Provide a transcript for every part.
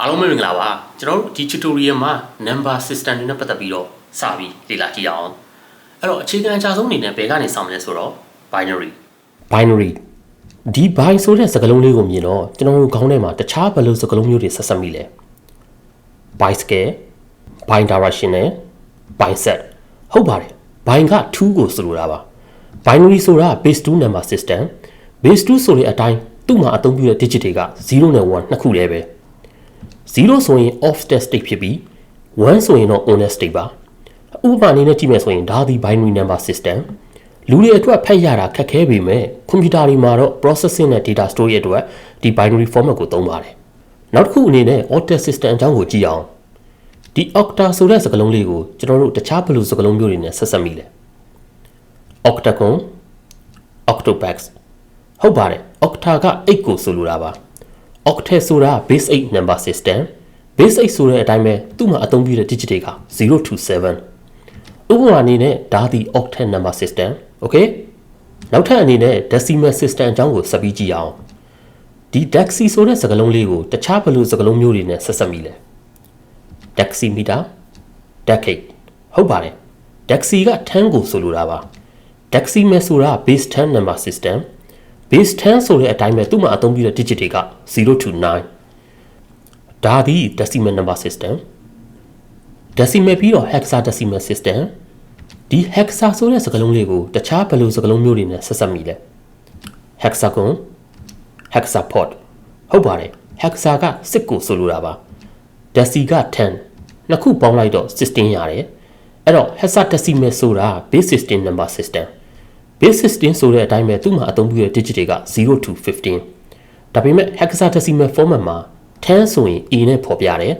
အားလုံးပဲမင်္ဂလာပါကျွန်တော်တို့ဒီ tutorial မှာ number system တွေနဲ့ပတ်သက်ပြီးတော့စပြီးလေ့လာကြည့်အောင်အဲ့တော့အခြေခံအကြဆုံးအနေနဲ့ဘယ်ကနေစမလဲဆိုတော့ binary ဒီ by ဆိုတဲ့စကားလုံးလေးကိုမြင်တော့ကျွန်တော်တို့ခေါင်းထဲမှာတခြားဘယ်လိုစကားလုံးမျိုးတွေဆက်စပ်မိလဲ biscale bidirectional biset ဟုတ်ပါတယ် by က2ကိုဆိုလိုတာပါ binary ဆိုတာ base 2 number system base 2ဆိုတဲ့အတိုင်းသူ့မှာအသုံးပြုတဲ့ digit တွေက0နဲ့1နှစ်ခုတည်းပဲ0ဆိုရင် off state ဖြစ်ပြီး1ဆိုရင်တော့ on state ပါဥပမာအနေနဲ့ကြည့်မယ်ဆိုရင်ဒါဒီ binary number system လူတွေအတွက်ဖတ်ရတာခက်ခဲပေမဲ့ကွန်ပျူတာတွေမှာတော့ processing နဲ့ data storage အတွက်ဒီ binary format ကိုသုံးပါတယ်နောက်တစ်ခုအနေနဲ့ octet system အကြောင်းကိုကြည့်အောင်ဒီ octa ဆိုတဲ့စကားလုံးလေးကိုကျွန်တော်တို့တခြားဘယ်လိုစကားလုံးမျိုးတွေနဲ့ဆက်စပ်မိလဲ octagon octopax ဟုတ်ပါတယ် octa က8ကိုဆိုလိုတာပါ octet ဆိုတာ base 8 number system base 8ဆိုတဲ့အတိုင်းပဲသူ့မှာအသုံးပြုတဲ့ digit တွေက0 to 7ဥပမာအနေနဲ့ဒါဒီ octet number system okay နောက်ထပ်အနေနဲ့ decimal system အကြောင်းကိုဆက်ပြီးကြည့်အောင်ဒီ dexi ဆိုတဲ့စကားလုံးလေးကိုတခြားဘယ်လိုစကားလုံးမျိုးတွေနဲ့ဆက်စပ်မိလဲ deximeter decade ဟုတ်ပါတယ် dexi က10ကိုဆိုလိုတာပါ decimalဆိုတာ base 10 number system base 10ဆိုတဲ့အတိုင်းပဲသူ့မှာအသုံးပြုတဲ့ digit တွေက0 to 9ဒါဒီ decimal number system decimal ပြီးတော့ hexadecimal system ဒီ hexa ဆိုတဲ့စကားလုံးလေးကိုတခြားဘယ်လိုစကားလုံးမျိုးတွေနဲ့ဆက်စပ်မိလဲ hexagon hexapod ဟုတ်ပါတယ် hexa က6ကိုဆိုလိုတာပါ deci က10နှစ်ခုပေါင်းလိုက်တော့16ရတယ်အဲ့တော့ hexadecimalဆိုတာ base 16 number system base 16ဆိုတဲ့အတိုင်းပဲသူ့မှာအသုံးပြုတဲ့ digit တွေက0 to 15ဒါပေမဲ့ hexadecimal format မှာ10ဆိုရင် A နဲ့ဖော်ပြတယ်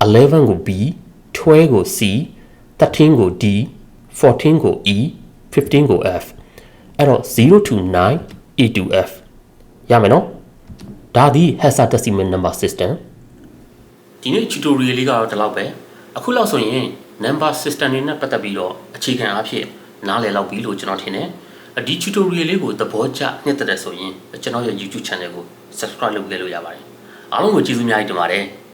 11ကို B 12ကို C 13ကို D 14ကို E 15ကို F အဲ့တော့0 to 9 A to F ရမယ်နော်ဒါဒီ hexadecimal number system ဒီနေ့ tutorial လေးကတော့ဒီလောက်ပဲအခုလောက်ဆိုရင် number system တွေနဲ့ပတ်သက်ပြီးတော့အခြေခံအဖြစ်နားလည်လောက်ပြီလို့ကျွန်တော်ထင်တယ်ဒီ tutorial လေးကိုသဘောကျနှစ်သက်တဲ့ဆိုရင်ကျွန်တော်ရဲ့ YouTube channel ကို subscribe လုပ်ခဲ့လို့ရပါတယ်အားလုံးကိုကျေးဇူးအများကြီးတင်ပါတယ်